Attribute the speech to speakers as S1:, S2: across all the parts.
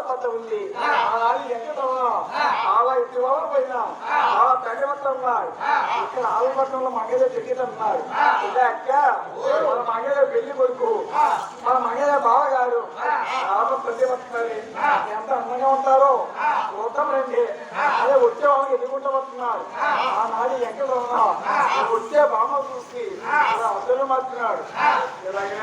S1: పట్ట ఉంది ఆనాడు ఎక్కడ చాలా ఇంటి వాళ్ళు పోయినా చాలా తల్లిపట్టు ఇక్కడ ఆలపట్నంలో మంగళ చెక్కితున్నారు ఇదే అక్క మన మంగళ పెళ్లి కొడుకు మన మంగళ బావగారు చాలా ప్రతిపడుతున్నారు ఎంత అందంగా ఉంటారో చూద్దాం రండి అదే వచ్చే వాళ్ళకి ఎదుర్కొంటూ వస్తున్నారు ఆనాడు ఎక్కడ ఉన్నాం వచ్చే బామ్మ చూసి అసలు మార్చున్నాడు ఇలాగే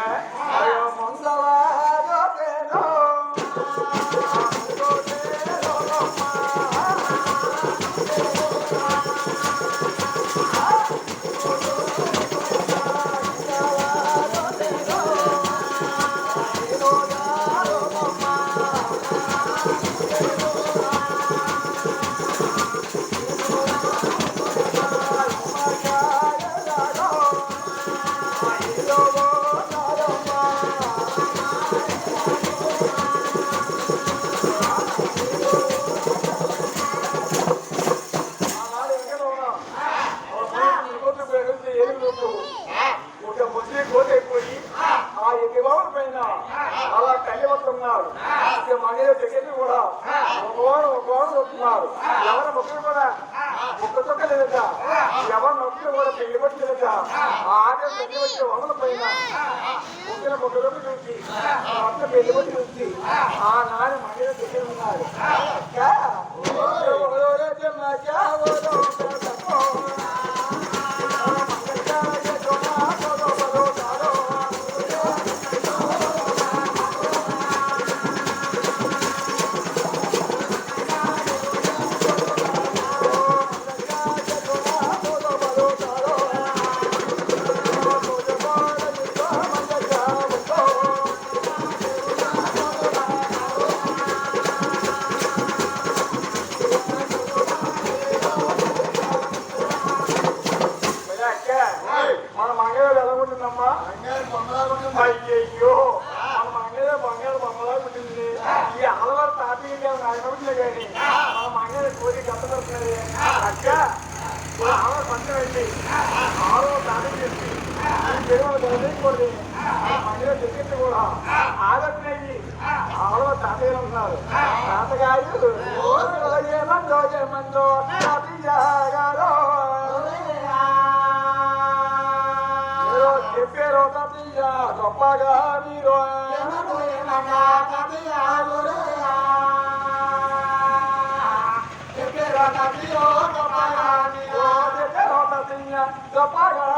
S1: అలా కలివస్తున్నారు మహిళ టికెట్ కూడా వస్తున్నారు ఎవరి మొక్కలు కూడా ముక్క చొక్క లేదట ఎవరి మొక్కలు కూడా పెళ్లి పట్టినట ఆడే పెళ్లి వచ్చే వమల పైన ముగ్గుల మొక్కలు చూసి మొత్తం పెళ్లి పట్టి చూసి ఆనాడు మహిళ టికెట్ ఉన్నారు అయ్యో మన మంగళ బంగారు బొమ్మలా పుట్టింది ఈ అలవాటు తాతయ్య నాయనవులే కానీ మన మంగళ కోరి కష్టపడుతున్నది అక్క ఆవిడ పంచం వెళ్ళి ఆరో తాతయ్య చేసి చదువుకోండి మంగళ టికెట్ కూడా ఆదర్శనయ్యి ఆరో తాతయ్యలు ఉన్నారు తాతగారు ఏమందో తాతయ్య గారు చెప్పారో తాతయ్య గొప్పగా మీరు చెప్పారో తాతయ్య గొప్పగా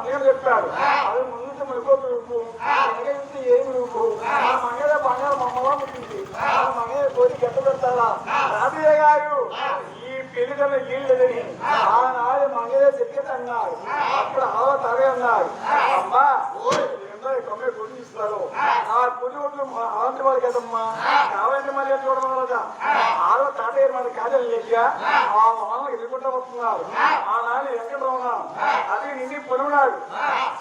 S1: మీరు చెప్పారు అది ముందు మరిపోతూ ఏమి నువ్వు మంగళ బంగారు మమ్మలా పుట్టింది మంగళ కోరి గట్ట పెడతారా రాబయ్య గారు ఈ పెళ్లి కన్నా వీళ్ళదని ఆనాడు మంగళ చెక్కితే అన్నారు అప్పుడు ఆలో తరే అన్నారు అమ్మా కొమ్మే కొద్ది ఇస్తారు ఆ కొద్ది అలాంటి వాళ్ళు కదమ్మా కావాలంటే మరి చూడమన్నదా ఆలో తాతయ్య మన కాదని లేక ఆ వాళ్ళకి ఎదుర్కొంటూ వస్తున్నారు ఆనాడు ఎక్కడ ఉన్నాం అది నిండి పొడుగున్నాడు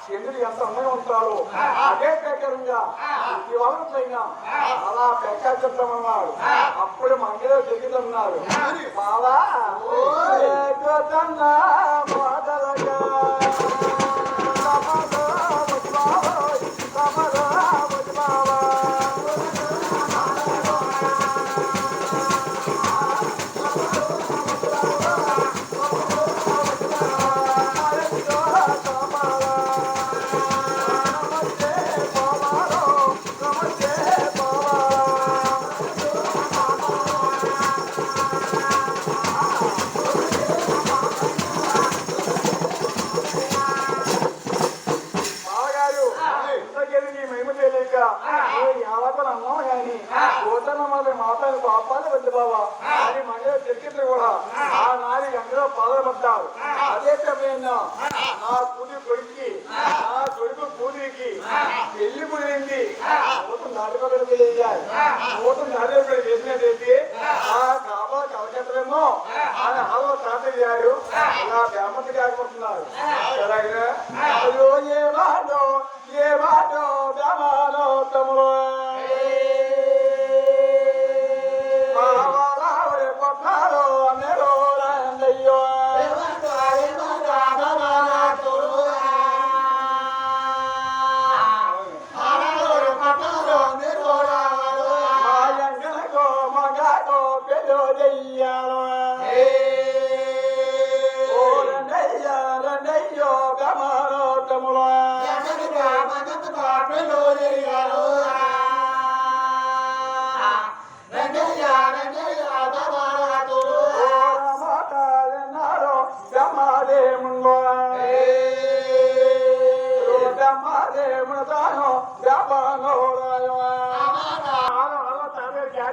S1: చంద్రుడు ఎంత అందంగా ఉంటారో అదే ప్రకారంగా ఈ వాళ్ళ పైన అలా పెక్క చెప్తామన్నాడు అప్పుడు మంగళ జరిగిందన్నారు బావా అన్నాం కానీ పోతన్న మళ్ళీ మాట్లాడి పాపాలు పెద్ద బాబా అని మంగళ తిరిగితే కూడా ఆ నాది అందరూ బాధపడ్డారు అదే సమయంలో నా కూలి కొడుక్కి నా కొడుకు కూలికి పెళ్లి కుదిరింది మూతం నాటకాలు చేయాలి మూతం నాటకాలు చేసినట్టయితే ఆ కాబా కలకట్టలేమో ఆయన హాల్లో తాతయ్యారు ఇలా బ్యామతి కాకపోతున్నారు అయ్యో ఏ మాటో బ్యామాలో తమ్ముడు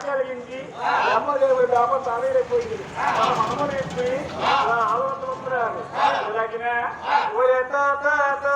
S1: కలిగించి అమ్మదేవుడి వ్యాపారం తావేరైపోయింది మనమని చెప్పి ఆలోచనలు ఒరే వేపనతో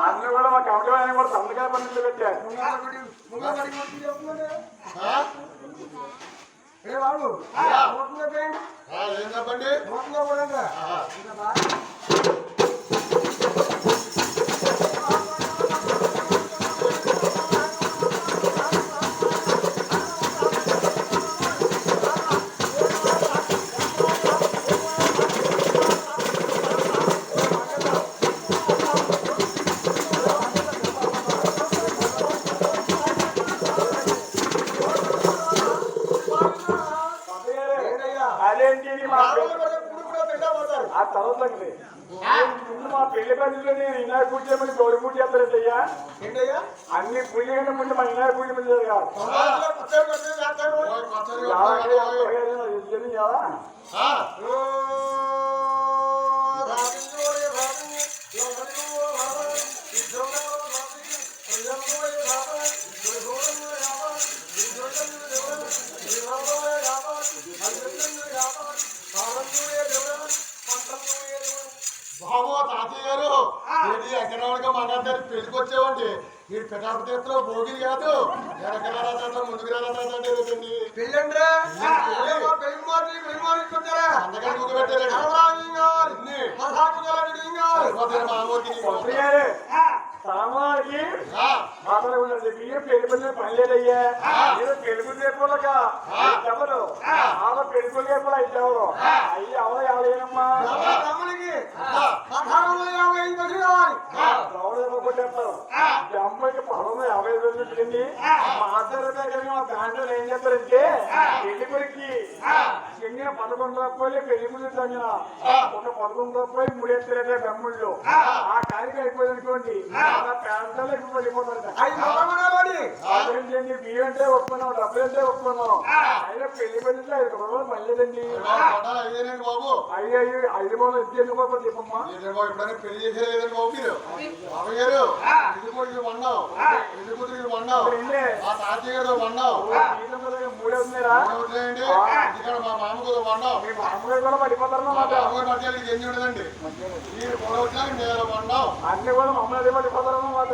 S1: అన్ని కూడా మా కమిటీ ఆయన కూడా సంతకాయ పనులు పెట్టారు
S2: ఏం చెప్పండి
S1: ఆ తర్వాత ముందు మా పెళ్లి పనులు నేను ఇన్నా పూజ చేయమని గౌరీ పూజ చేస్తారంటయ్యా అన్ని పూజ కంటే ముందు మా ఇన్నా పూజ మీద
S2: బాబు తాతయ్య గారు ఎకరాలుగా మన అందరి పెళ్లికి వచ్చేవండి మీరు పిఠాపు తీర్థలో భోగిలు కాదు ఎనకరాల తాత ముందుకు రాల తాత అంటే అందుకని ముందు పెట్టారండి
S1: సామానికి మాటలు ఉన్నది బియ్యం పెళ్లి పనిలేదయ్యా నేను పెళ్లి లేకపోలేక ఎవరు ఆమె పెళ్లి లేకపోలే అయితే ఎవరు అయ్యి ఎవరు ఎవరేనమ్మా కొట్టేస్తారు అమ్మాయికి పొలం 50,000 పెట్టింది మాట్లాడతారు మా దాంట్లో ఏం చేస్తారంటే పెళ్లి కొరికి చెంగిన 11 రూపాయలు పెళ్లి ముందు తగిన ఒక 11 రూపాయలు 3 ఎత్తులైతే బెమ్మళ్ళు ఆ కార్యక్రమం అయిపోయింది అనుకోండి పేదలకు వెళ్ళిపోతారు బియ్యం అంటే ఒప్పుకున్నాం డబ్బులు అంటే ఒప్పుకున్నాం అయినా పెళ్లి పెళ్లి 5 రూపాయలు మళ్ళీదండి
S2: బాబు
S1: 5 రూపాయలు ఎందుకు చెప్పమ్మా
S2: పెళ్లి చేసేదండి బాబు మీరు బాబు గారు ఇది కొడుకు వండావు ఇది కూతురికి వండావు ఆ తాతయ్య గారు వండావు
S1: 3 అవుతున్నారా
S2: ఇక్కడ మా మామకు వండావు
S1: మీ మామగారు కూడా పడిపోతారు
S2: మధ్యానికి ఎన్ని ఉండదండి మీరు పొడవుట్లా నేను వండావు
S1: అన్ని కూడా మమ్మల్ని పడిపోతారు అన్నమాట